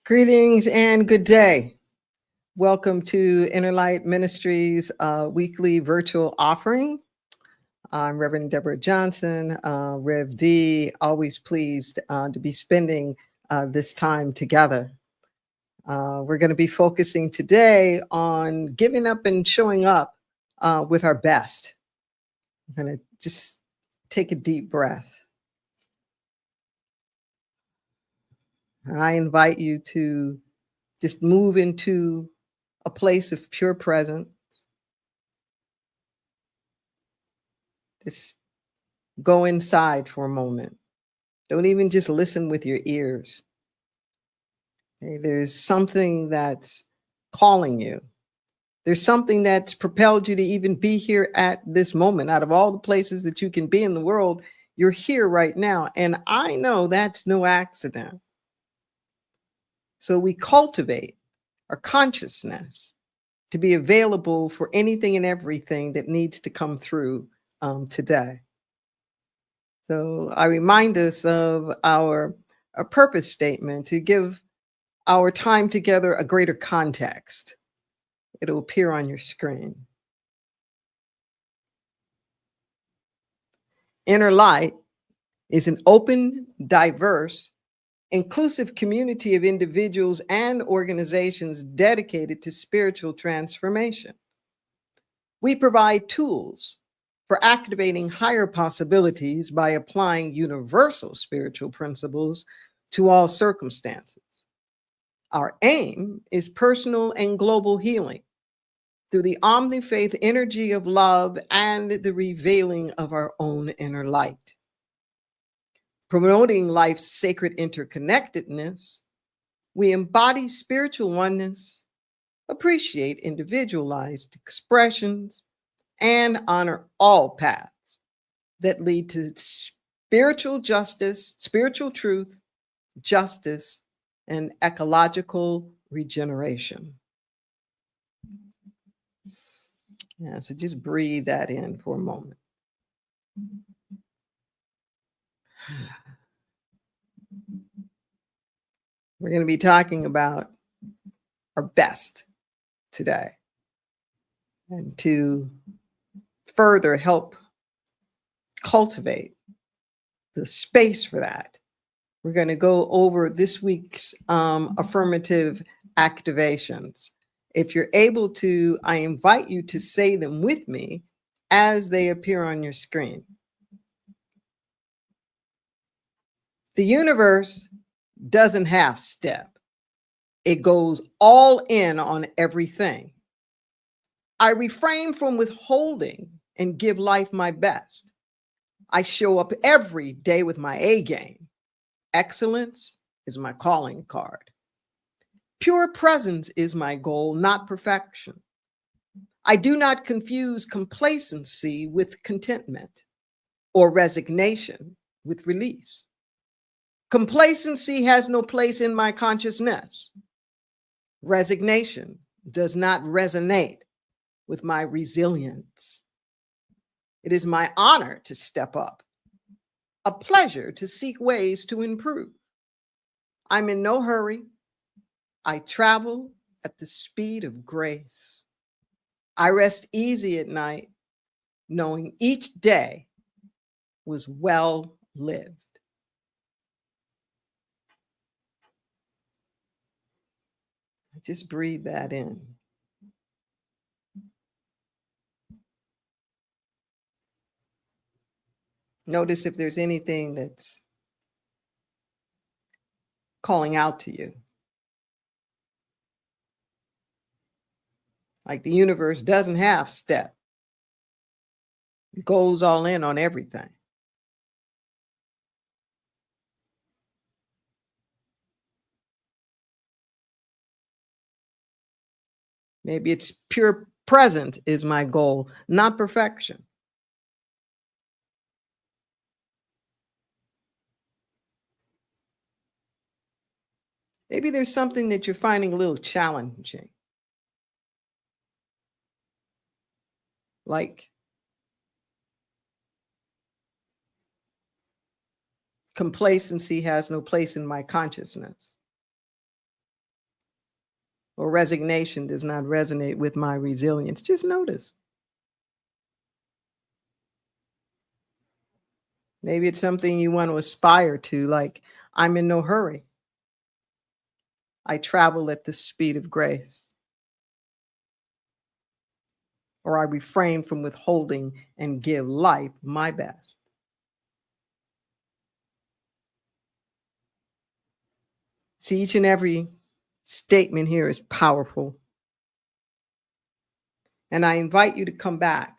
Greetings and good day. Welcome to Inner Light Ministries weekly virtual offering. I'm Reverend Deborah Johnson, Rev D. Always pleased to be spending this time together. We're going to be focusing today on giving up and showing up with our best. I'm going to just take a deep breath. And I invite you to just move into a place of pure presence. Just go inside for a moment. Don't even just listen with your ears. Okay, there's something that's calling you. There's something that's propelled you to even be here at this moment. Out of all the places that you can be in the world, you're here right now. And I know that's no accident. So we cultivate our consciousness to be available for anything and everything that needs to come through today. So I remind us of our purpose statement to give our time together a greater context. It'll appear on your screen. Inner Light is an open, diverse, inclusive community of individuals and organizations dedicated to spiritual transformation. We provide tools for activating higher possibilities by applying universal spiritual principles to all circumstances. Our aim is personal and global healing through the omni-faith energy of love and the revealing of our own inner light. Promoting life's sacred interconnectedness, we embody spiritual oneness, appreciate individualized expressions, and honor all paths that lead to spiritual justice, spiritual truth, justice, and ecological regeneration. Yeah, so just breathe that in for a moment. We're going to be talking about our best today. And to further help cultivate the space for that, we're going to go over this week's affirmative activations. If you're able to, I invite you to say them with me as they appear on your screen. The universe doesn't half step. It goes all in on everything. I refrain from withholding and give life my best. I show up every day with my A game. Excellence is my calling card. Pure presence is my goal, not perfection. I do not confuse complacency with contentment or resignation with release. Complacency has no place in my consciousness. Resignation does not resonate with my resilience. It is my honor to step up, a pleasure to seek ways to improve. I'm in no hurry. I travel at the speed of grace. I rest easy at night, knowing each day was well lived. Just breathe that in. Notice if there's anything that's calling out to you. Like the universe doesn't half step. It goes all in on everything. Maybe it's pure present is my goal, not perfection. Maybe there's something that you're finding a little challenging. Like complacency has no place in my consciousness. or resignation does not resonate with my resilience. Just notice. Maybe it's something you want to aspire to, like, I'm in no hurry. I travel at the speed of grace. Or I refrain from withholding and give life my best. See, each and every statement here is powerful. And I invite you to come back.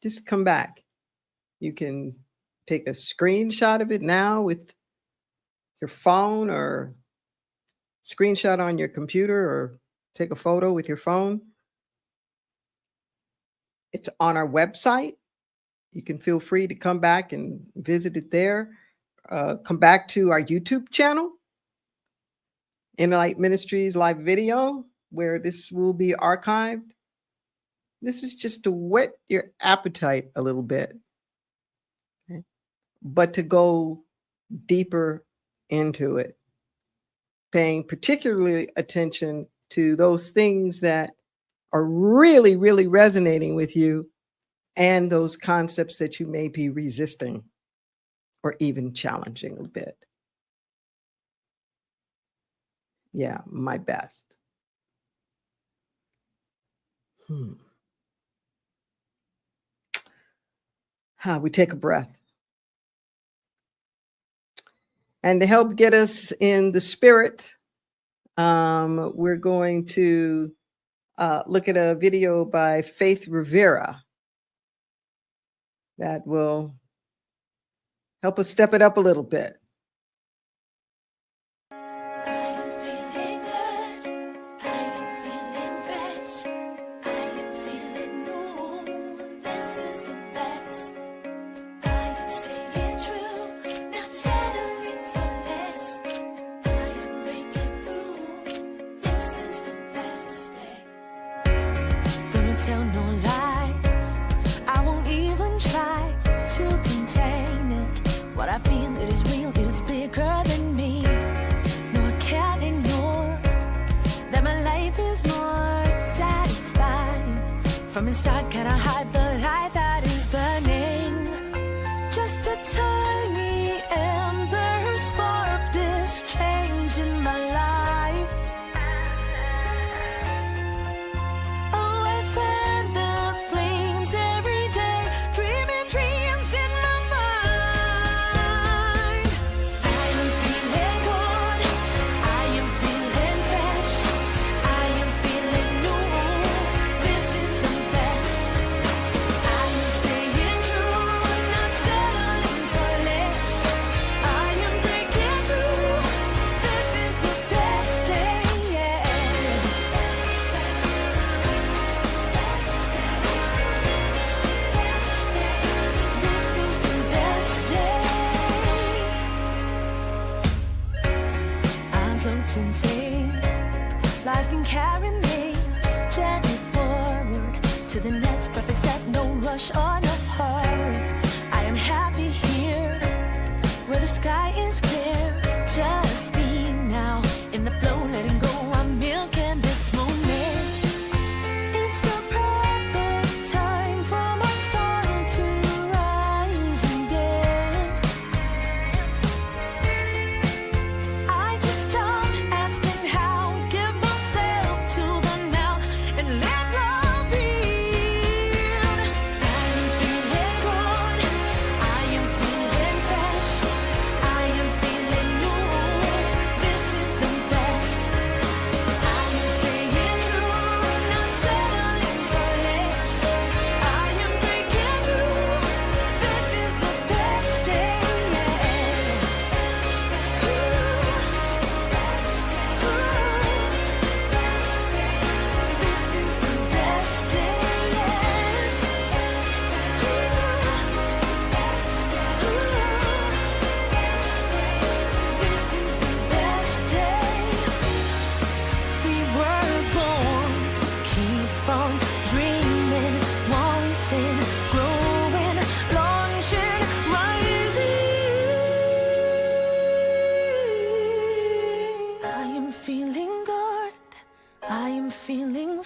Just come back. You can take a screenshot of it now with your phone, or screenshot on your computer, or take a photo with your phone. It's on our website. You can feel free to come back and visit it there. Come back to our YouTube channel, Inner Light Ministries live video, where this will be archived. This is just to whet your appetite a little bit, okay? But to go deeper into it, paying particularly attention to those things that are really, really resonating with you, and those concepts that you may be resisting or even challenging a bit. Yeah, my best. We take a breath. And to help get us in the spirit, we're going to look at a video by Faith Rivera that will help us step it up a little bit. Tell no lies. I won't even try to contain it. What I feel, it is real, it is bigger than me. No, I can't ignore that my life is more satisfying. From inside, can I hide the light that is burning? Just a tiny ember spark this change in my life. Life can carry me gently forward to the next perfect step. No rush or no hurry. I am happy here where the sky is clear. Just be now in the flow, letting go. I'm milking this moment. It's the perfect time for my star to rise again. I just stop asking how, give myself to the now, and let love be. I'm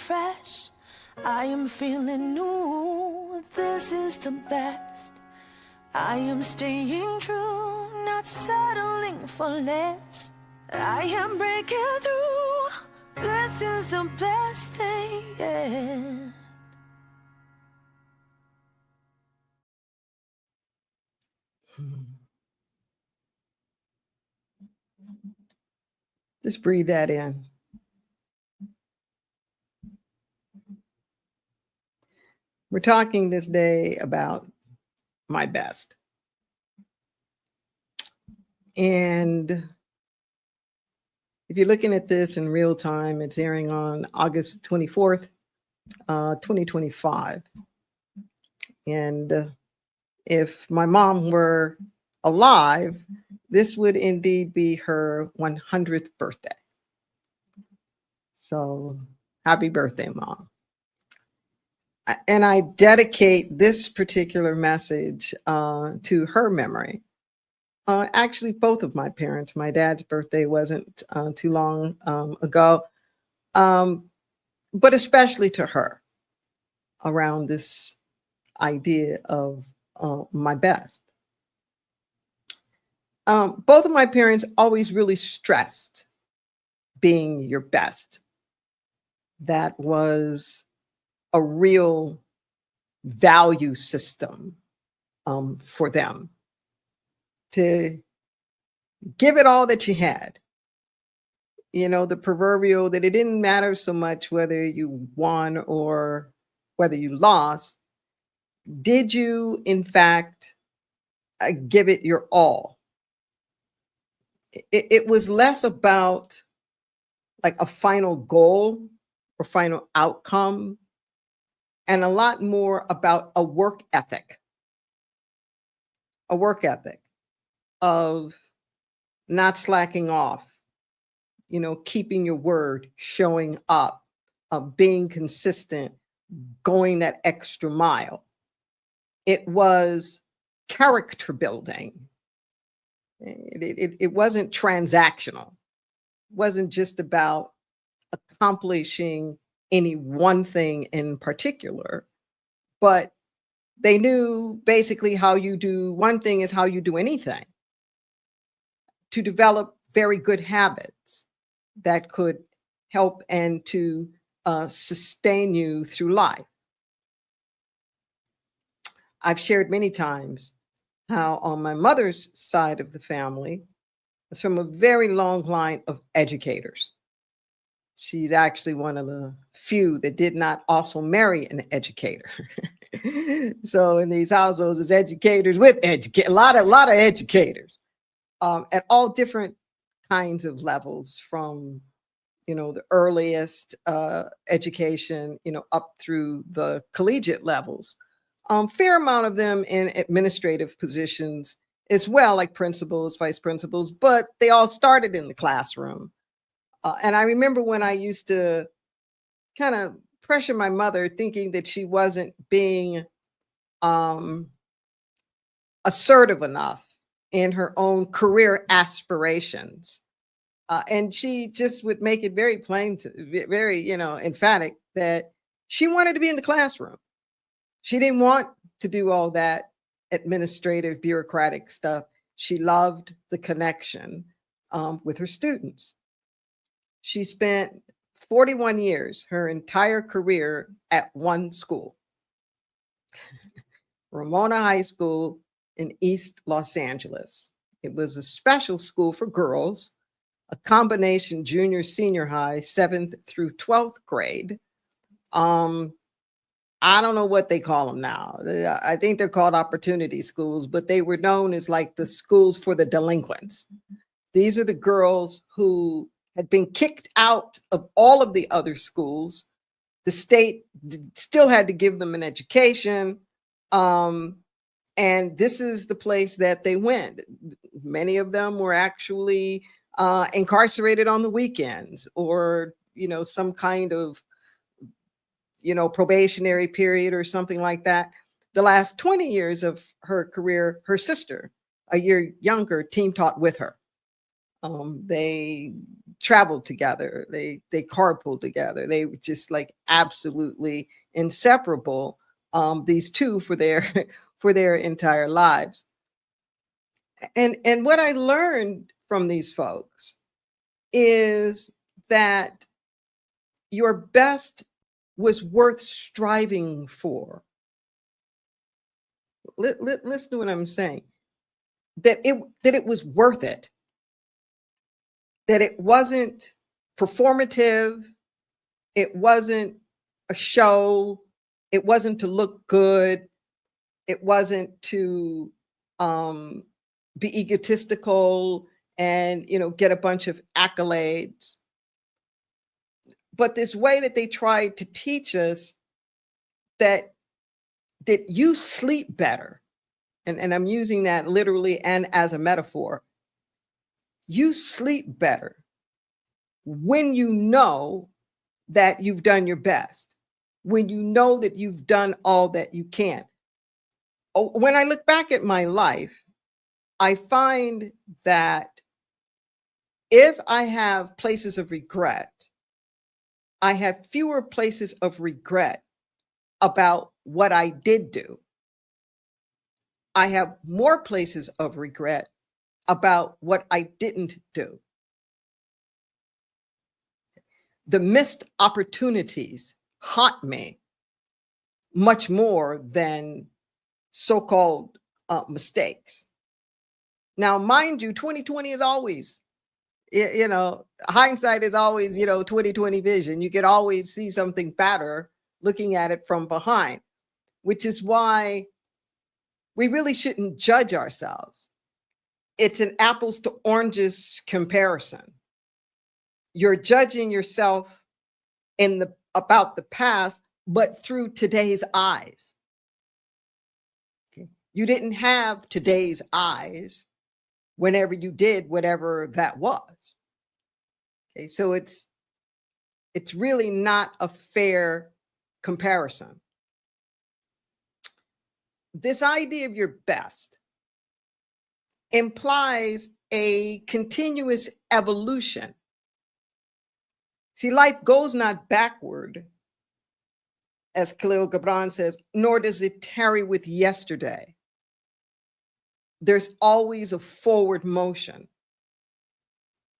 fresh. I am feeling new. This is the best. I am staying true, not settling for less. I am breaking through. This is the best thing yet. Just breathe that in. We're talking this day about my best. And if you're looking at this in real time, it's airing on August 24th, 2025. And if my mom were alive, this would indeed be her 100th birthday. So happy birthday, Mom. And I dedicate this particular message to her memory. Actually, both of my parents. My dad's birthday wasn't too long ago, but especially to her around this idea of my best. Both of my parents always really stressed being your best. That was a real value system for them, to give it all that you had. You know, the proverbial that it didn't matter so much whether you won or whether you lost. Did you, in fact, give it your all? It was less about like a final goal or final outcome, and a lot more about a work ethic of not slacking off, you know, keeping your word, showing up, being consistent, going that extra mile. It was character building. It wasn't transactional. It wasn't just about accomplishing any one thing in particular, but they knew basically how you do one thing is how you do anything, to develop very good habits that could help and to sustain you through life. I've shared many times how on my mother's side of the family, it's from a very long line of educators. She's actually one of the few that did not also marry an educator. So in these households, it's educators with a lot of educators at all different kinds of levels, from the earliest education, up through the collegiate levels. Fair amount of them in administrative positions as well, like principals, vice principals, but they all started in the classroom. And I remember when I used to kind of pressure my mother, thinking that she wasn't being assertive enough in her own career aspirations. And she just would make it very plain, very, emphatic that she wanted to be in the classroom. She didn't want to do all that administrative, bureaucratic stuff. She loved the connection with her students. She spent 41 years, her entire career, at one school, Ramona High School in East Los Angeles. It was a special school for girls, a combination junior, senior high, 7th through 12th grade. I don't know what they call them now. I think they're called opportunity schools, but they were known as like the schools for the delinquents. These are the girls who had been kicked out of all of the other schools. The state still had to give them an education. And this is the place that they went. Many of them were actually incarcerated on the weekends, or, some kind of, probationary period or something like that. The last 20 years of her career, her sister, a year younger, team taught with her. They traveled together. They carpooled together. They were just like absolutely inseparable. These two for their for their entire lives. And what I learned from these folks is that your best was worth striving for. Listen to what I'm saying. That it was worth it. That it wasn't performative. It wasn't a show. It wasn't to look good. It wasn't to be egotistical and get a bunch of accolades. But this way that they tried to teach us that you sleep better, and I'm using that literally and as a metaphor. You sleep better when you know that you've done your best, when you know that you've done all that you can. When I look back at my life, I find that if I have places of regret, I have fewer places of regret about what I did do. I have more places of regret about what I didn't do. The missed opportunities haunt me much more than so-called mistakes. Now, mind you, 2020 is always, hindsight is always, 2020 vision. You could always see something better looking at it from behind, which is why we really shouldn't judge ourselves. It's an apples to oranges comparison. You're judging yourself about the past, but through today's eyes. Okay. You didn't have today's eyes whenever you did whatever that was. Okay, so it's really not a fair comparison. This idea of your best implies a continuous evolution. See, life goes not backward, as Khalil Gibran says, nor does it tarry with yesterday. There's always a forward motion.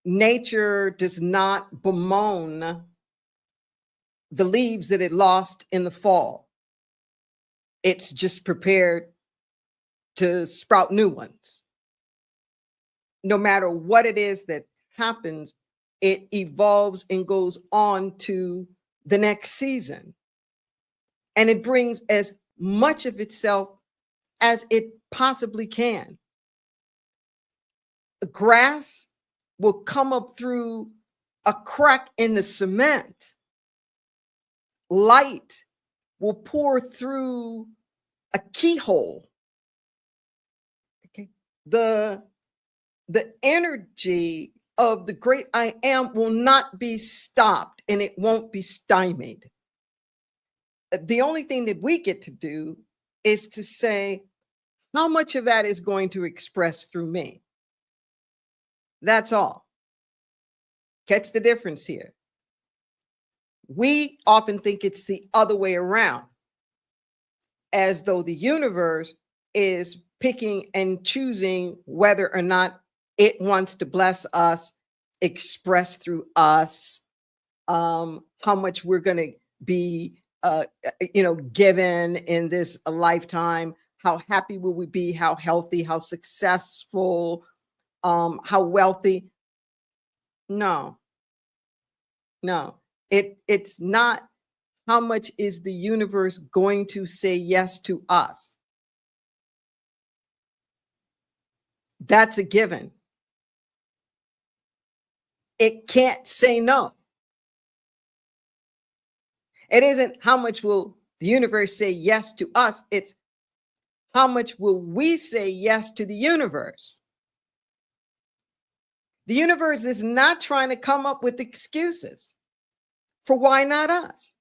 Nature does not bemoan the leaves that it lost in the fall. It's just prepared to sprout new ones. No matter what it is that happens, it evolves and goes on to the next season. And it brings as much of itself as it possibly can. The grass will come up through a crack in the cement. Light will pour through a keyhole. Okay. The energy of the great I am will not be stopped, and it won't be stymied. The only thing that we get to do is to say, how much of that is going to express through me? That's all. Catch the difference here. We often think it's the other way around, as though the universe is picking and choosing whether or not it wants to bless us, express through us, how much we're going to be, given in this lifetime. How happy will we be? How healthy? How successful? How wealthy? No. It's not how much is the universe going to say yes to us. That's a given. It can't say no. It isn't how much will the universe say yes to us. It's how much will we say yes to the universe. The universe is not trying to come up with excuses for why not us.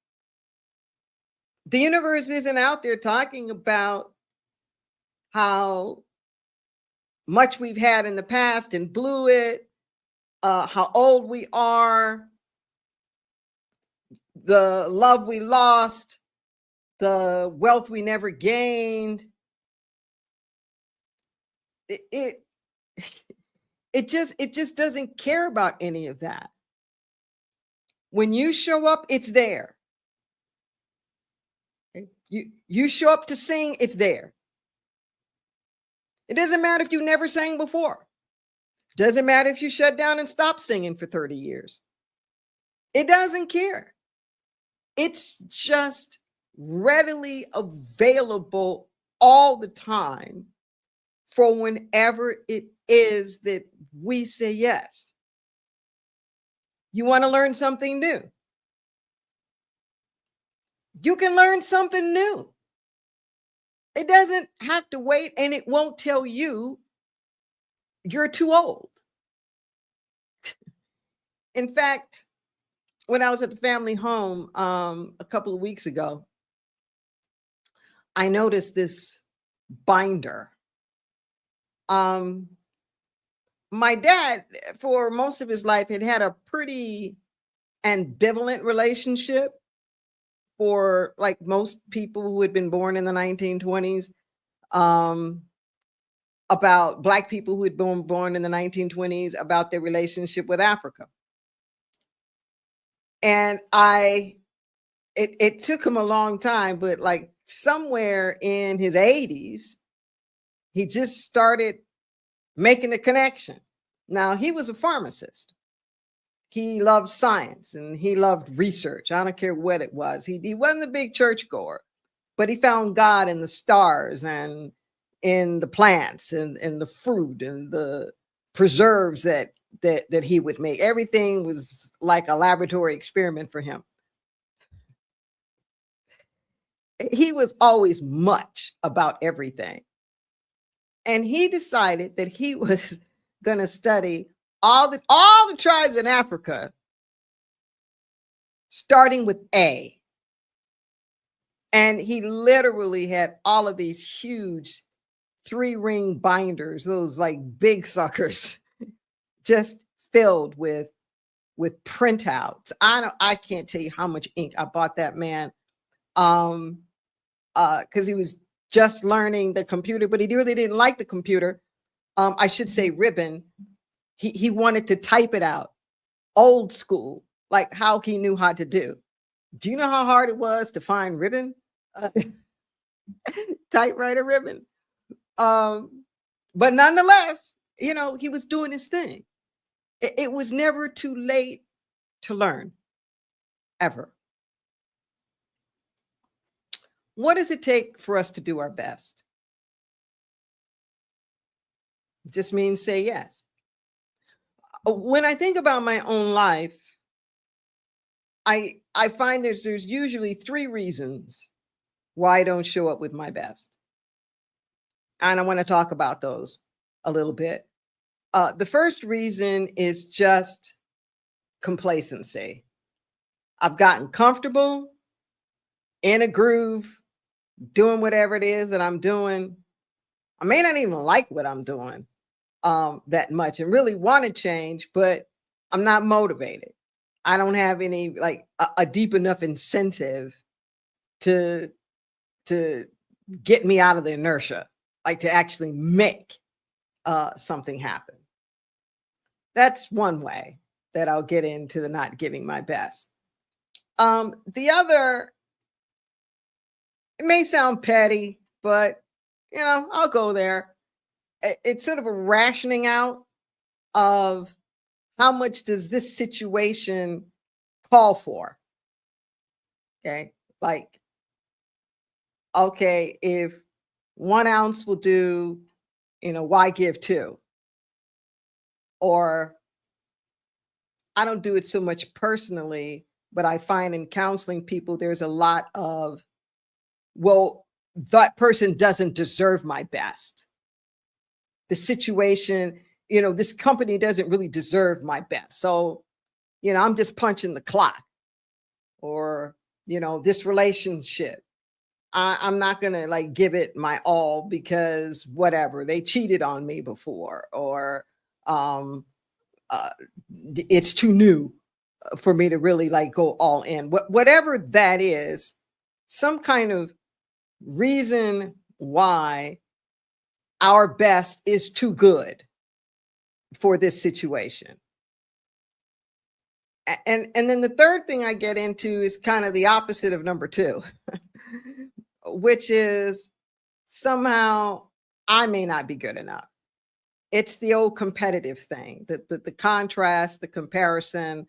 The universe isn't out there talking about how much we've had in the past and blew it, how old we are, the love we lost, the wealth we never gained. It just doesn't care about any of that. When you show up, it's there. Okay? You show up to sing, it's there. It doesn't matter if you never sang before. Doesn't matter if you shut down and stopped singing for 30 years. It doesn't care. It's just readily available all the time for whenever it is that we say yes. You want to learn something new? You can learn something new. It doesn't have to wait, and it won't tell you you're too old. In fact, when I was at the family home a couple of weeks ago, I noticed this binder. My dad, for most of his life, had a pretty ambivalent relationship for like most people who had been born in the 1920s, about Black people who had been born in the 1920s, about their relationship with Africa. And it took him a long time, but like somewhere in his 80s, he just started making a connection. Now, he was a pharmacist. He loved science and he loved research. I don't care what it was. He wasn't a big churchgoer, but he found God in the stars and in the plants and the fruit and the preserves that he would make. Everything was like a laboratory experiment for him. He was always much about everything. And he decided that he was going to study all the tribes in Africa, starting with A. And he literally had all of these huge 3-ring binders, those like big suckers, just filled with printouts. I can't tell you how much ink I bought that man, because he was just learning the computer, but he really didn't like the computer. I should say ribbon. He wanted to type it out old school, like how he knew how to do. Do you know how hard it was to find ribbon? Typewriter ribbon. But nonetheless, he was doing his thing. It was never too late to learn, ever. What does it take for us to do our best? It just means say yes. When I think about my own life, I find there's usually 3 reasons why I don't show up with my best. And I want to talk about those a little bit. The first reason is just complacency. I've gotten comfortable in a groove, doing whatever it is that I'm doing. I may not even like what I'm doing that much and really want to change, but I'm not motivated. I don't have any like a deep enough incentive to get me out of the inertia, like to actually make something happen. That's one way that I'll get into the not giving my best. The other, it may sound petty, but I'll go there. It's sort of a rationing out of how much does this situation call for? Okay. Like, okay, if 1 ounce will do, why give 2? Or I don't do it so much personally, but I find in counseling people, there's a lot of, well, that person doesn't deserve my best. The situation, this company doesn't really deserve my best. So, I'm just punching the clock. Or, this relationship, I'm not going to like give it my all because whatever, they cheated on me before, or it's too new for me to really like go all in. Whatever that is, some kind of reason why our best is too good for this situation. And then the third thing I get into is kind of the opposite of number two, which is somehow I may not be good enough. It's the old competitive thing, the contrast, the comparison.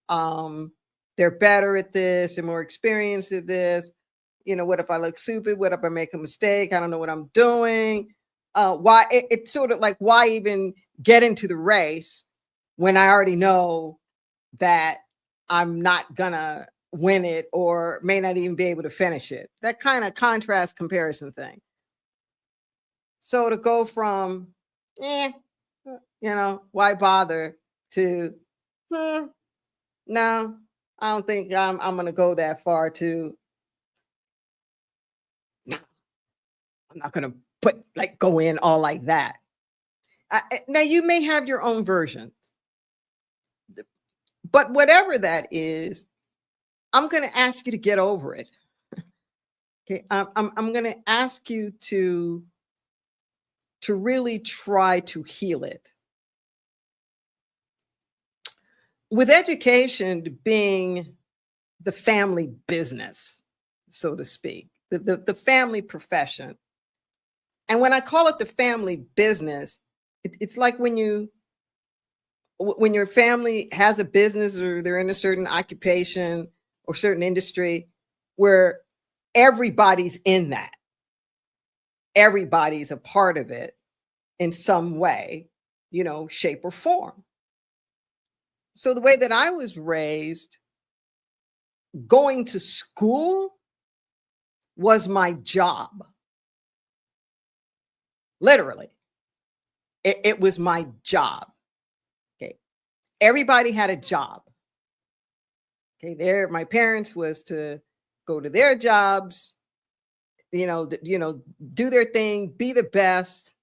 They're better at this and more experienced at this. You know, what if I look stupid? What if I make a mistake? I don't know what I'm doing. Why it's sort of like, why even get into the race when I already know that I'm not gonna win it or may not even be able to finish it? That kind of contrast comparison thing. So to go from, why bother, to, no, I don't think I'm gonna go that far, to, no, I'm not gonna go in all like that. Now you may have your own versions, but whatever that is, I'm going to ask you to get over it. Okay, I'm going to ask you to really try to heal it. With education being the family business, so to speak, the family profession. And when I call it the family business, it's like when your family has a business or they're in a certain occupation or certain industry where everybody's in that. Everybody's a part of it in some way, shape or form. So the way that I was raised, going to school was my job. Literally, it was my job. Okay, everybody had a job. Okay, my parents was to go to their jobs, do their thing, be the best,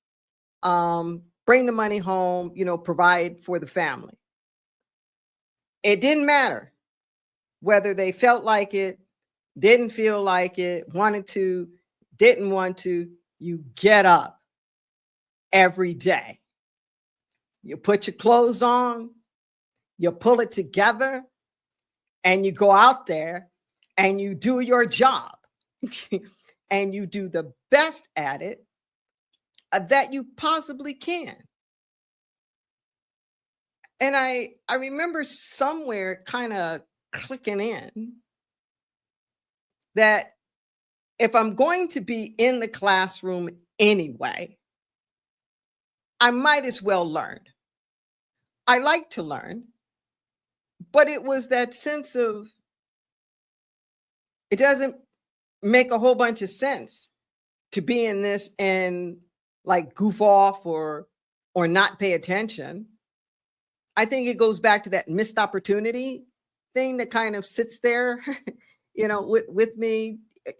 bring the money home, provide for the family. It didn't matter whether they felt like it, didn't feel like it, wanted to, didn't want to. You get up every day. You put your clothes on, you pull it together, and you go out there and you do your job. And you do the best at it that you possibly can. And I remember somewhere kind of clicking in that if I'm going to be in the classroom anyway, I might as well learn. I like to learn, but it was that sense of, it doesn't make a whole bunch of sense to be in this and like goof off or not pay attention. I think it goes back to that missed opportunity thing that kind of sits there, with me,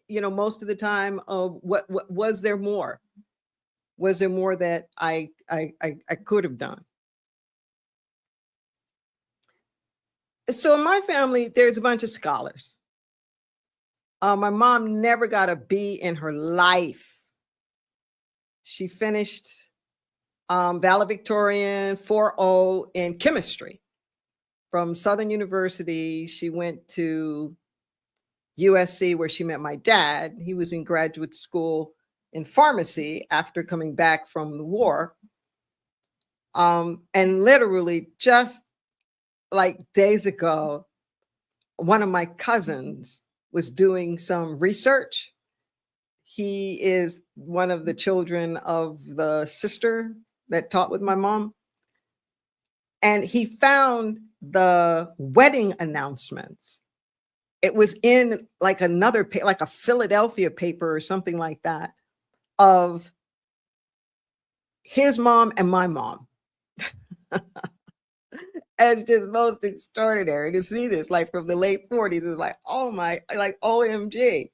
most of the time. Of what was there more? Was there more that I could have done? So in my family, there's a bunch of scholars. My mom never got a B in her life. She finished valedictorian 4.0 in chemistry from Southern University. She went to USC, where she met my dad. He was in graduate school in pharmacy after coming back from the war. And literally just like days ago, one of my cousins was doing some research. He is one of the children of the sister that taught with my mom. And he found the wedding announcements. It was in like another, like a Philadelphia paper or something like that, of his mom and my mom. It's just most extraordinary to see this, like from the late 40s. It's like, oh my, like OMG.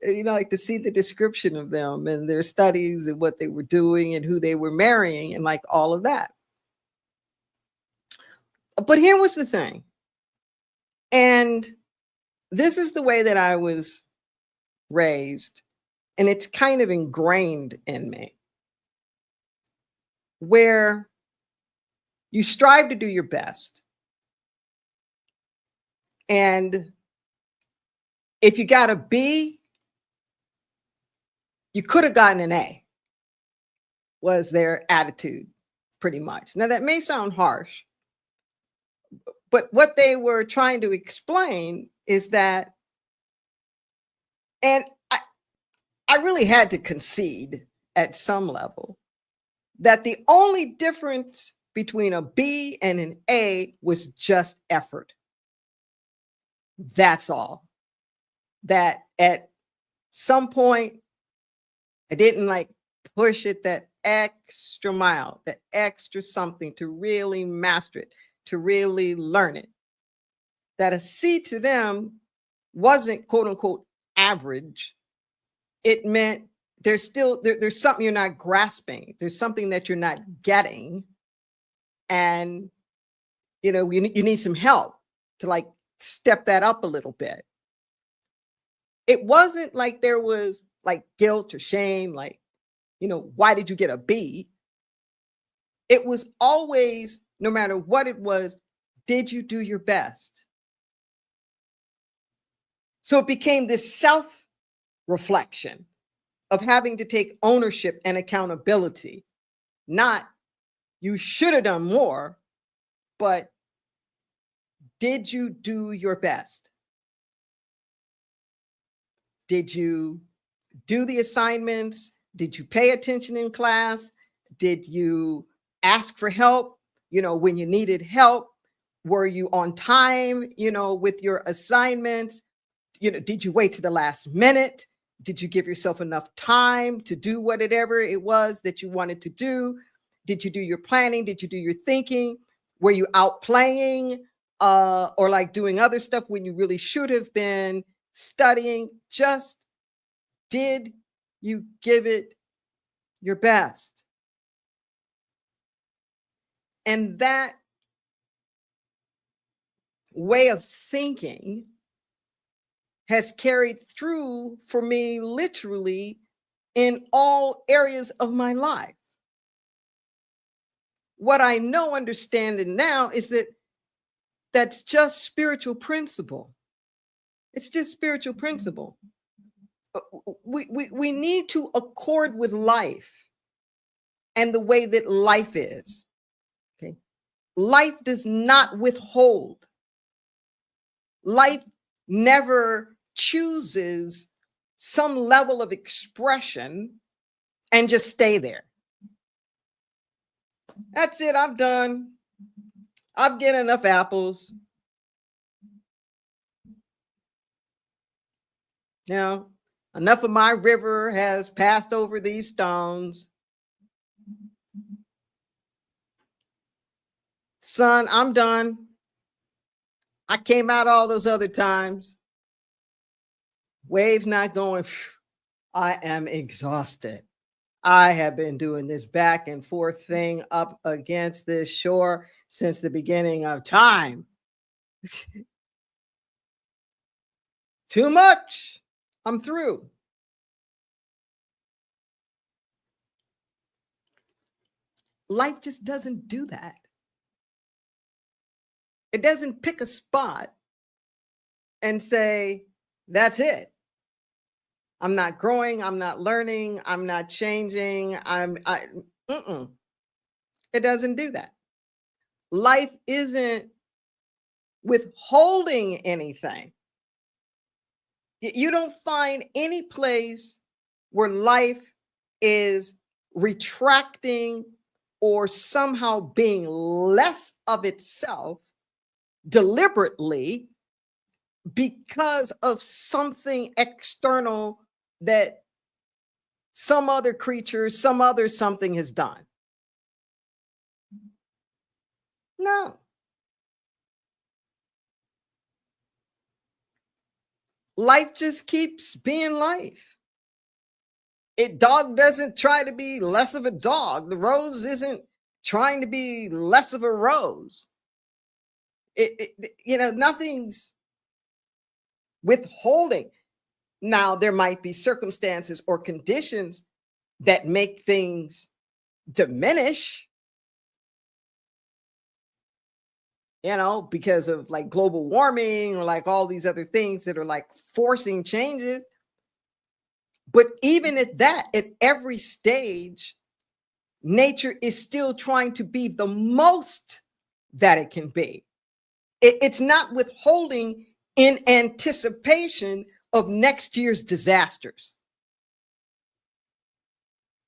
Like to see the description of them and their studies and what they were doing and who they were marrying and like all of that. But here was the thing. And this is the way that I was raised, and it's kind of ingrained in me, where you strive to do your best. And if you got a B, you could have gotten an A, was their attitude, pretty much. Now, that may sound harsh, but what they were trying to explain is that, and I really had to concede at some level, that the only difference between a B and an A was just effort. That's all. That at some point, I didn't like push it that extra mile, that extra something to really master it, to really learn it. That a C to them wasn't quote unquote average. It meant there's still there's something you're not grasping. There's something that you're not getting. And you need some help to like step that up a little bit. It wasn't like there was like guilt or shame, like, why did you get a B? It was always, no matter what it was, did you do your best? So it became this self-reflection of having to take ownership and accountability. Not, you should have done more, but did you do your best? Did you do the assignments? Did you pay attention in class? Did you ask for help, when you needed help? Were you on time, with your assignments? Did you wait to the last minute? Did you give yourself enough time to do whatever it was that you wanted to do? Did you do your planning? Did you do your thinking? Were you out playing or like doing other stuff when you really should have been studying? Just did you give it your best? And that way of thinking has carried through for me literally in all areas of my life. What I know, understanding now, is that that's just spiritual principle. It's just spiritual principle. We need to accord with life and the way that life is. Okay, life does not withhold. Life never chooses some level of expression and just stay there. That's it. I'm done. I've getting enough apples. Now, enough of my river has passed over these stones. Son, I'm done. I came out all those other times. Waves not going. I am exhausted. I have been doing this back and forth thing up against this shore since the beginning of time. Too much. I'm through. Life just doesn't do that. It doesn't pick a spot and say, that's it. I'm not growing. I'm not learning. I'm not changing. It doesn't do that. Life isn't withholding anything. You don't find any place where life is retracting or somehow being less of itself deliberately because of something external that some other creature, some other something has done. No. Life just keeps being life. Dog doesn't try to be less of a dog. The rose isn't trying to be less of a rose. Nothing's withholding. Now, there might be circumstances or conditions that make things diminish, because of like global warming or like all these other things that are like forcing changes. But even at every stage, nature is still trying to be the most that it can be. It's not withholding in anticipation of next year's disasters.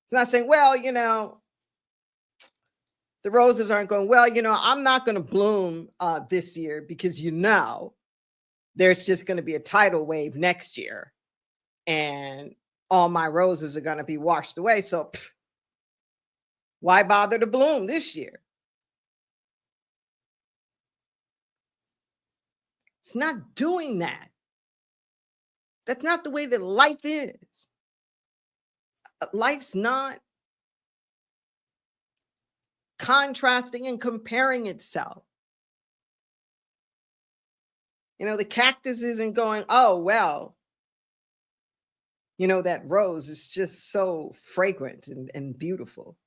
It's not saying, well, the roses aren't going, well, I'm not going to bloom this year because, there's just going to be a tidal wave next year and all my roses are going to be washed away. So why bother to bloom this year? It's not doing that. That's not the way that life is. Life's not contrasting and comparing itself. The cactus isn't going, oh, well, that rose is just so fragrant and beautiful.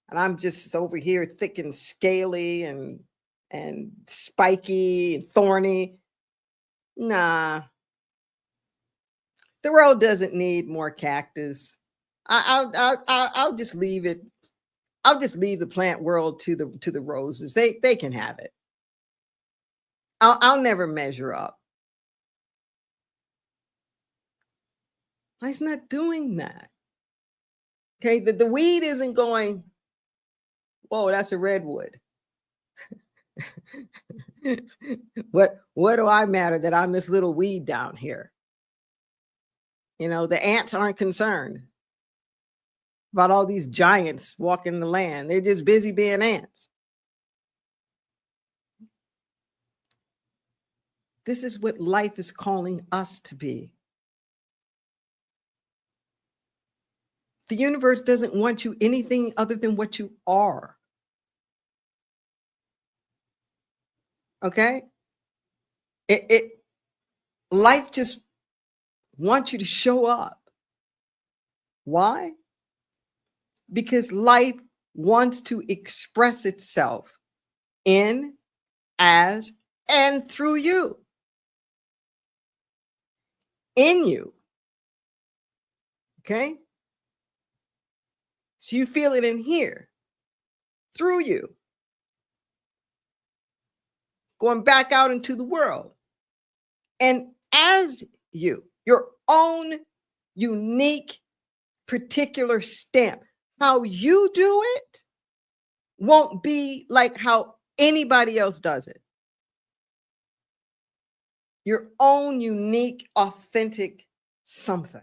And I'm just over here thick and scaly and spiky and thorny. Nah. The world doesn't need more cactus. I'll just leave it. I'll just leave the plant world to the roses. They can have it. I'll never measure up. Life's not doing that. Okay, the weed isn't going, whoa, that's a redwood. What do I matter that I'm this little weed down here? The ants aren't concerned about all these giants walking the land. They're just busy being ants. This is what life is calling us to be. The universe doesn't want you anything other than what you are. Okay? Life just wants you to show up. Why? Because life wants to express itself in, as, and through you. In you. Okay? So you feel it in here, through you, going back out into the world. And as you, your own unique, particular stamp. How you do it won't be like how anybody else does it. Your own unique, authentic something.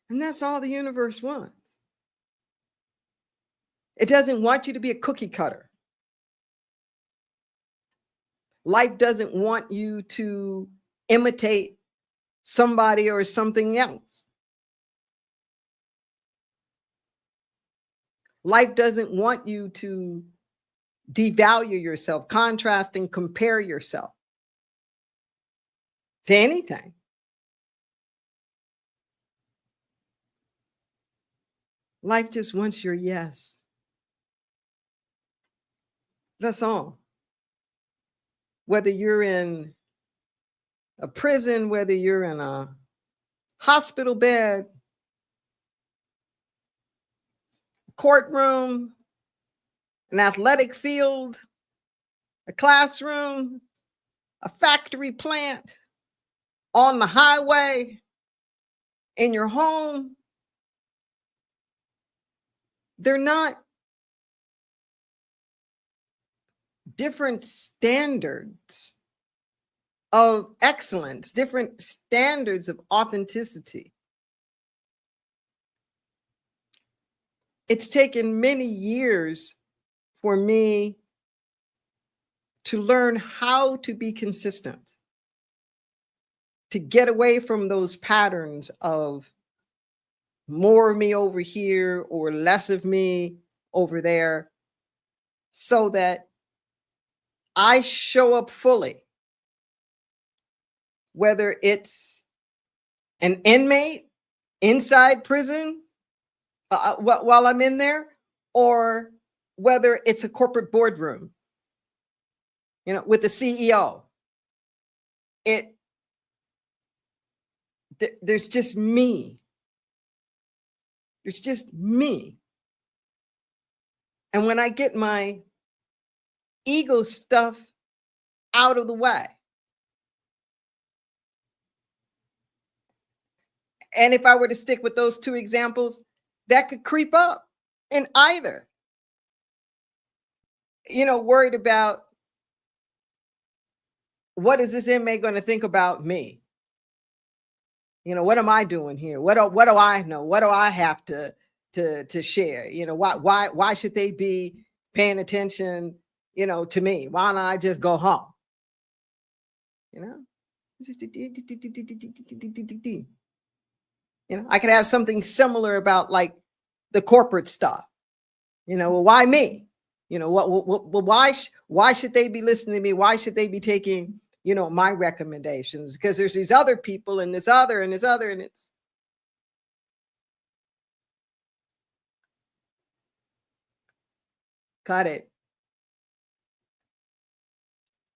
And that's all the universe wants. It doesn't want you to be a cookie cutter. Life doesn't want you to imitate somebody or something else. Life doesn't want you to devalue yourself, contrast and compare yourself to anything. Life just wants your yes. That's all. Whether you're in a prison, whether you're in a hospital bed, courtroom, an athletic field, a classroom, a factory plant, on the highway, in your home, they're not different standards of excellence, different standards of authenticity. It's taken many years for me to learn how to be consistent, to get away from those patterns of more of me over here or less of me over there. so that I show up fully, whether it's an inmate inside prison while I'm in there, or whether it's a corporate boardroom, with the CEO. There's just me. There's just me. And when I get my ego stuff out of the way, and if I were to stick with those two examples, that could creep up in either. Worried about, what is this inmate going to think about me? What am I doing here? What do I know? What do I have to share? Why should they be paying attention, to me? Why don't I just go home? I could have something similar about like the corporate stuff. Well, why me? Why should they be listening to me? Why should they be taking, my recommendations? Because there's these other people and this other and this other, and it's. Cut it.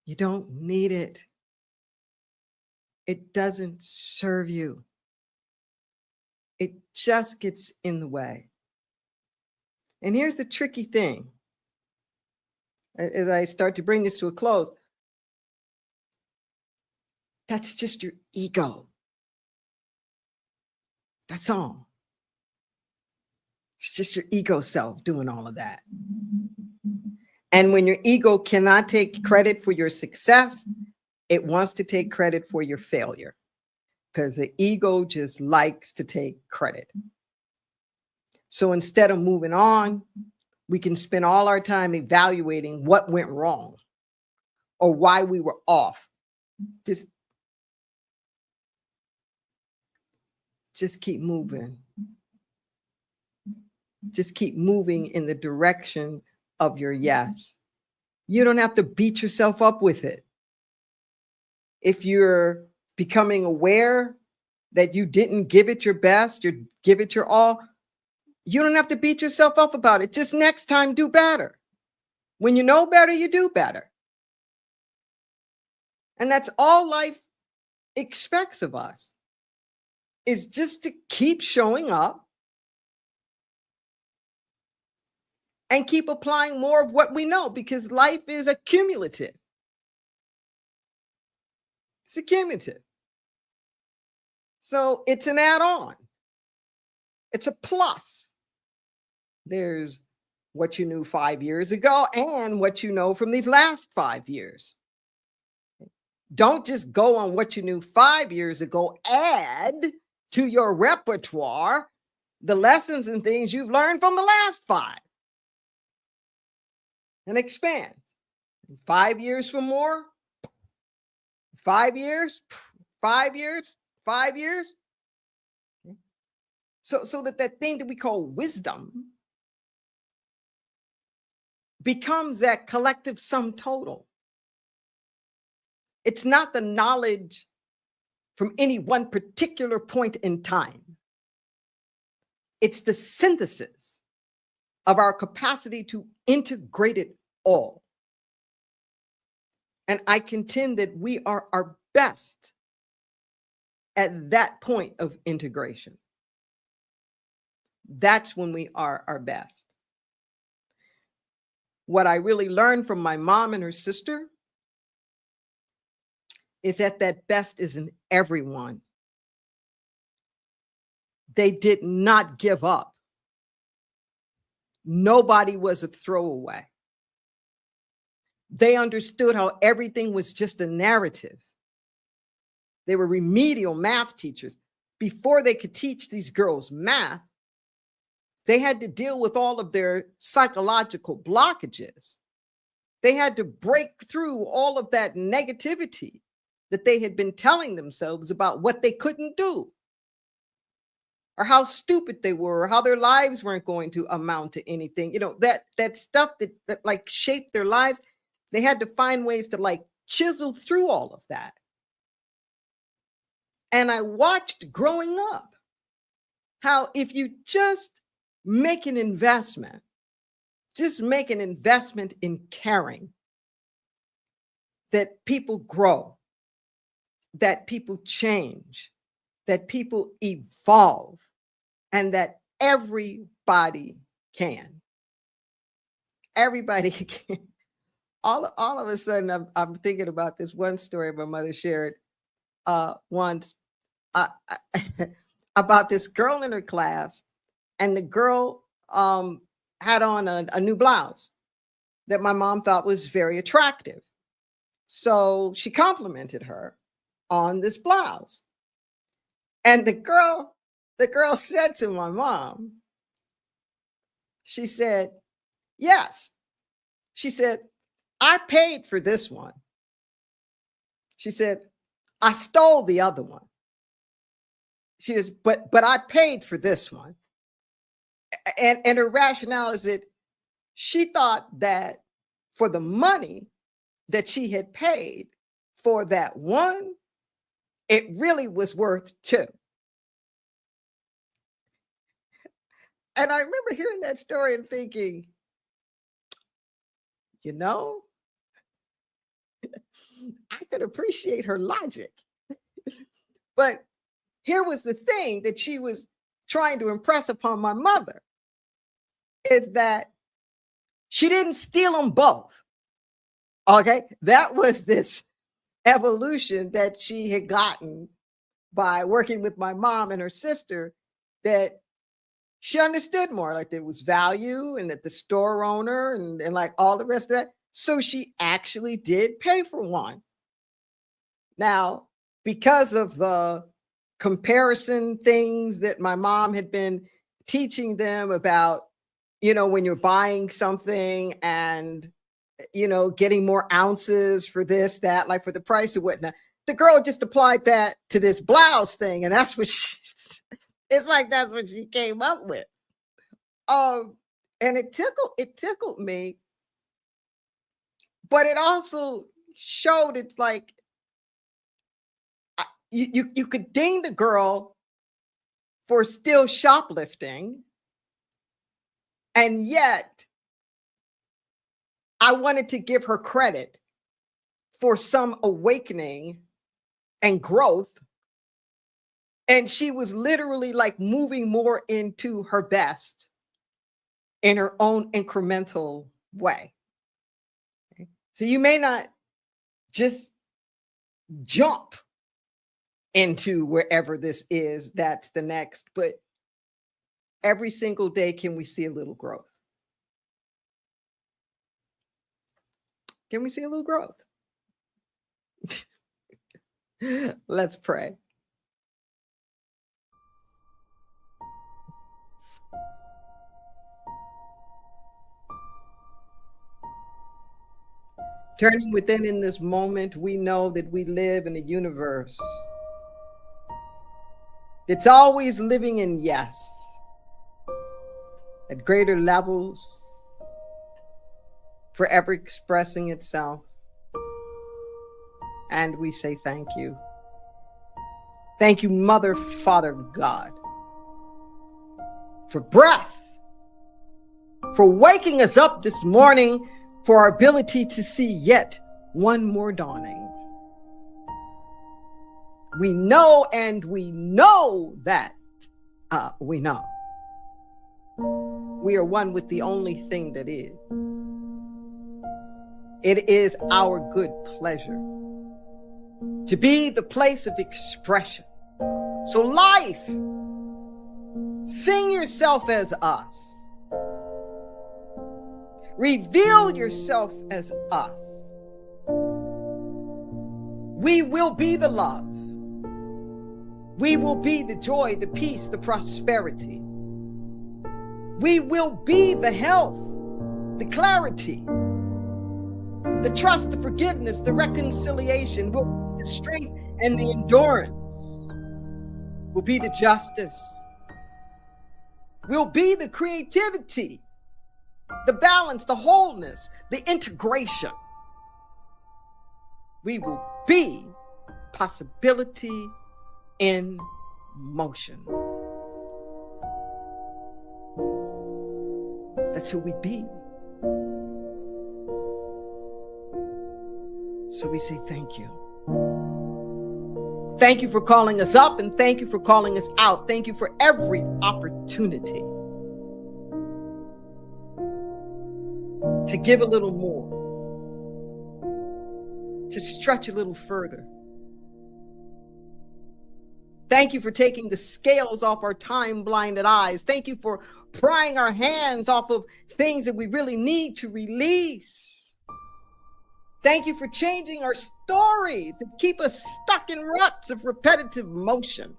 You don't need it. It doesn't serve you. It just gets in the way. And here's the tricky thing. As I start to bring this to a close, that's just your ego. That's all. It's just your ego self doing all of that. And when your ego cannot take credit for your success, it wants to take credit for your failure, because the ego just likes to take credit. So instead of moving on, we can spend all our time evaluating what went wrong or why we were off. Just keep moving. Just keep moving in the direction of your yes. You don't have to beat yourself up with it. If you're becoming aware that you didn't give it your best, you give it your all, you don't have to beat yourself up about it. Just next time, do better. When you know better, you do better. And that's all life expects of us, is just to keep showing up and keep applying more of what we know, because life is accumulative. It's accumulative. So it's an add-on. It's a plus. There's what you knew 5 years ago and what you know from these last 5 years. Don't just go on what you knew 5 years ago. Add to your repertoire the lessons and things you've learned from the last 5. And expand. 5 years from more. 5 years, 5 years, 5 years. So that thing that we call wisdom becomes that collective sum total. It's not the knowledge from any one particular point in time. It's the synthesis of our capacity to integrate it all. And I contend that we are our best at that point of integration. That's when we are our best. What I really learned from my mom and her sister is that best is in everyone. They did not give up. Nobody was a throwaway. They understood how everything was just a narrative. They were remedial math teachers. Before they could teach these girls math, they had to deal with all of their psychological blockages. They had to break through all of that negativity that they had been telling themselves about what they couldn't do. or how stupid they were, or how their lives weren't going to amount to anything. That stuff that like shaped their lives, they had to find ways to like chisel through all of that. And I watched growing up how if you just make an investment, just make an investment in caring, that people grow, that people change, that people evolve, and that everybody can. Everybody can. All of a sudden, I'm thinking about this one story my mother shared once about this girl in her class, and the girl had on a new blouse that my mom thought was very attractive. So she complimented her on this blouse. And the girl said to my mom, she said, yes. She said, I paid for this one. She said, I stole the other one. She says, but I paid for this one. And her rationale is that she thought that for the money that she had paid for that one, it really was worth two. And I remember hearing that story and thinking, I could appreciate her logic. But here was the thing that she was trying to impress upon my mother, is that she didn't steal them both. Okay, that was this evolution that she had gotten by working with my mom and her sister, that she understood more, like there was value and that the store owner and like all the rest of that. So she actually did pay for one. Now, because of the comparison things that my mom had been teaching them about, when you're buying something and, getting more ounces for this, that, like for the price of whatnot, the girl just applied that to this blouse thing. And that's what it's like, that's what she came up with. And it tickled me, but it also showed it's like, you could ding the girl for still shoplifting, and yet I wanted to give her credit for some awakening and growth. And she was literally like moving more into her best in her own incremental way. Okay? So you may not just jump into wherever this is, that's the next, but every single day, can we see a little growth? Can we see a little growth? Let's pray. Turning within in this moment, we know that we live in a universe it's always living in yes, at greater levels, forever expressing itself. And we say thank you. Thank you, Mother, Father, God, for breath, for waking us up this morning, for our ability to see yet one more dawning. We know, and we know that we know. We are one with the only thing that is. It is our good pleasure to be the place of expression. So life, sing yourself as us. Reveal yourself as us. We will be the love. We will be the joy, the peace, the prosperity. We will be the health, the clarity, the trust, the forgiveness, the reconciliation. We'll be the strength and the endurance. We'll be the justice, We'll be the creativity, the balance, the wholeness, the integration. We will be possibility in motion. That's who we be. So we say thank you. Thank you for calling us up, and thank you for calling us out. Thank you for every opportunity to give a little more, to stretch a little further. Thank you for taking the scales off our time-blinded eyes. Thank you for prying our hands off of things that we really need to release. Thank you for changing our stories that keep us stuck in ruts of repetitive motion.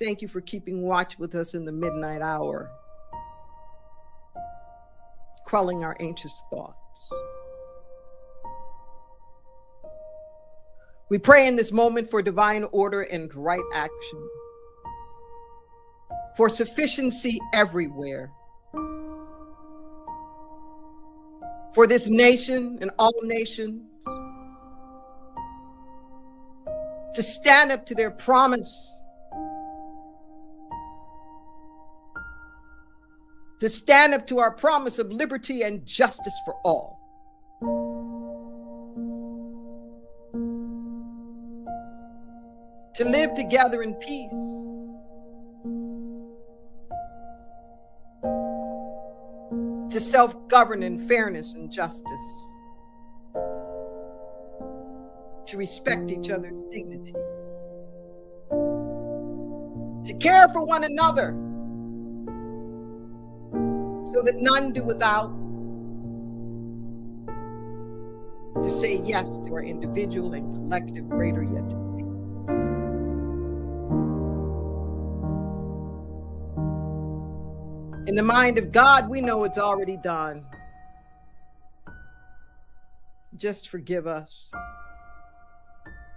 Thank you for keeping watch with us in the midnight hour, quelling our anxious thoughts. We pray in this moment for divine order and right action, for sufficiency everywhere, for this nation and all nations to stand up to their promise, to stand up to our promise of liberty and justice for all. To live together in peace. To self-govern in fairness and justice. To respect each other's dignity. To care for one another so that none do without. To say yes to our individual and collective greater yet to be. In the mind of God, we know it's already done. Just forgive us,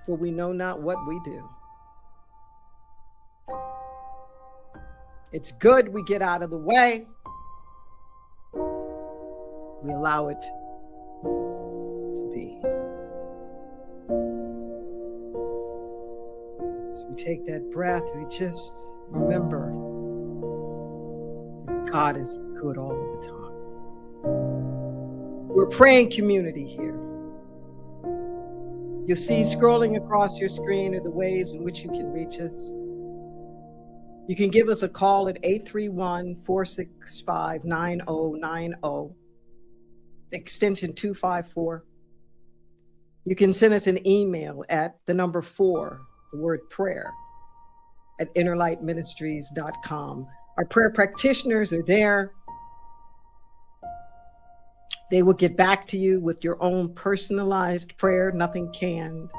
for we know not what we do. It's good we get out of the way. We allow it to be. As we take that breath, we just remember God is good all of the time. We're praying community here. You'll see scrolling across your screen are the ways in which you can reach us. You can give us a call at 831-465-9090, extension 254. You can send us an email at the number 4, the word prayer, at innerlightministries.com. Our prayer practitioners are there. They will get back to you with your own personalized prayer, nothing canned.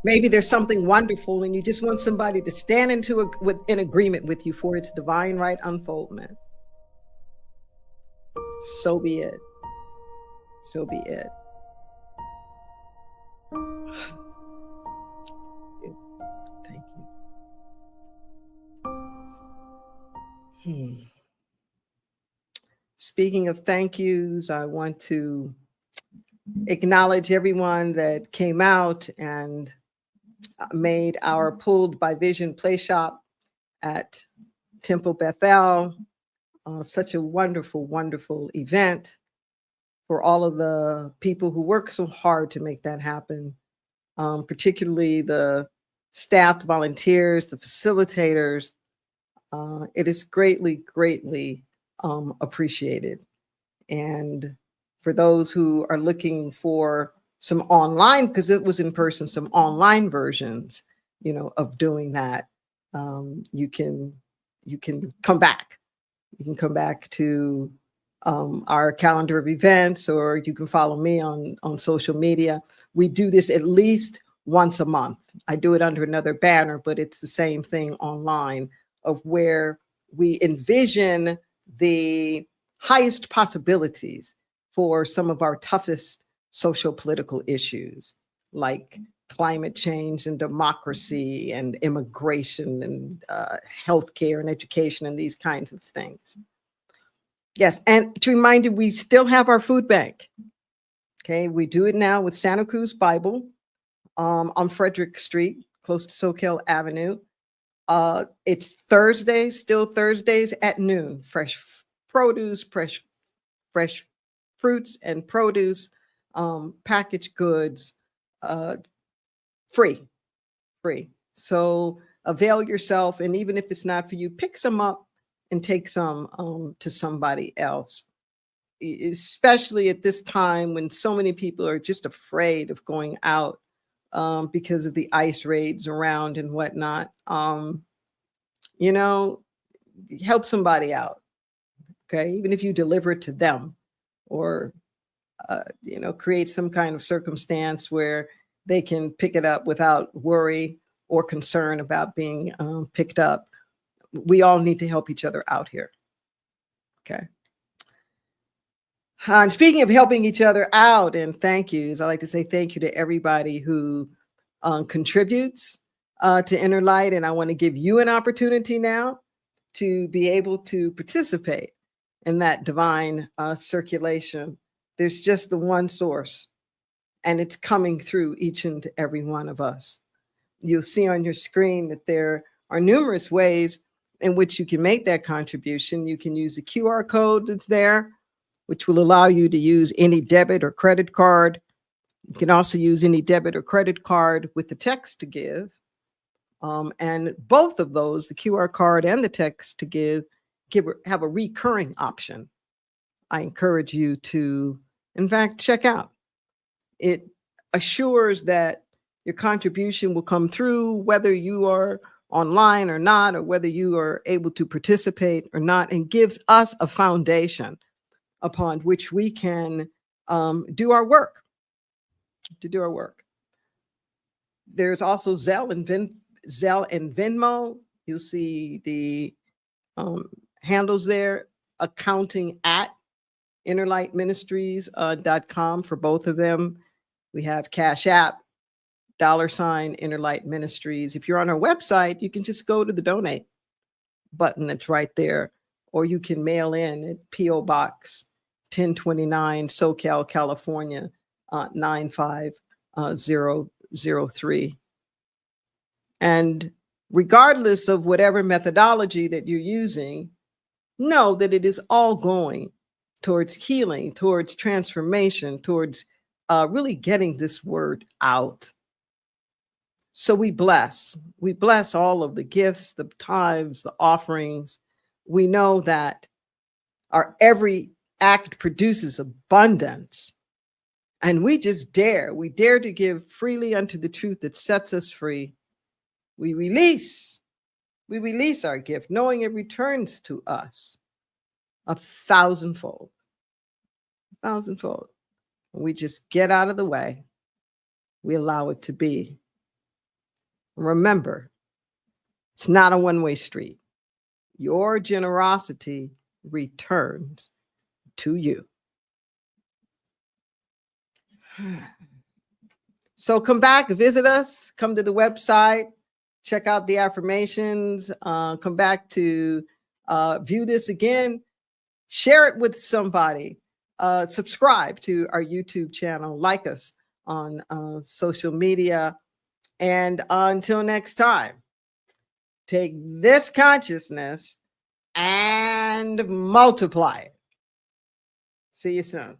Maybe there's something wonderful and you just want somebody to stand in agreement with you for its divine right unfoldment. So be it. So be it. Thank you. Speaking of thank yous, I want to acknowledge everyone that came out and made our Pulled by Vision Play Shop at Temple Bethel such a wonderful, wonderful event for all of the people who work so hard to make that happen, particularly the staff, the volunteers, the facilitators. It is greatly, greatly appreciated. And for those who are looking for some online, because it was in person, some online versions, of doing that, you can come back. You can come back to our calendar of events, or you can follow me on social media. We do this at least once a month. I do it under another banner, but it's the same thing online, of where we envision the highest possibilities for some of our toughest social political issues, like climate change and democracy and immigration and healthcare and education and these kinds of things. Yes, and to remind you, we still have our food bank. Okay, we do it now with Santa Cruz Bible on Frederick Street, close to Soquel Avenue. It's Thursdays, still Thursdays at noon. Fresh produce, fresh fruits and produce, packaged goods, free. So avail yourself, and even if it's not for you, pick some up and take some to somebody else. Especially at this time when so many people are just afraid of going out because of the ICE raids around and whatnot. You know, help somebody out. Okay, even if you deliver it to them, or you know, create some kind of circumstance where they can pick it up without worry or concern about being picked up. We all need to help each other out here. Okay. And speaking of helping each other out and thank yous, I like to say thank you to everybody who contributes to Inner Light. And I want to give you an opportunity now to be able to participate in that divine circulation. There's just the one source, and it's coming through each and every one of us. You'll see on your screen that there are numerous ways in which you can make that contribution. You can use the QR code that's there, which will allow you to use any debit or credit card. You can also use any debit or credit card with the text to give. And both of those, the QR card and the text to give have a recurring option. I encourage you to, in fact, check out. It assures that your contribution will come through whether you are online or not, or whether you are able to participate or not, and gives us a foundation upon which we can do our work. There's also Zelle and Venmo. You'll see the handles there, accounting at innerlightministries.com for both of them. We have Cash App, $ Inner Light Ministries. If you're on our website, you can just go to the donate button that's right there, or you can mail in at P.O. Box 1029, SoCal, California, 95003. And regardless of whatever methodology that you're using, know that it is all going towards healing, towards transformation, towards really getting this word out. So we bless all of the gifts, the tithes, the offerings. We know that our every act produces abundance. And we dare to give freely unto the truth that sets us free. We release our gift, knowing it returns to us a thousandfold. We just get out of the way. We allow it to be. Remember, it's not a one-way street. Your generosity returns to you. So come back, visit us, come to the website, check out the affirmations, come back to view this again, share it with somebody, subscribe to our YouTube channel, like us on social media. And until next time, take this consciousness and multiply it. See you soon.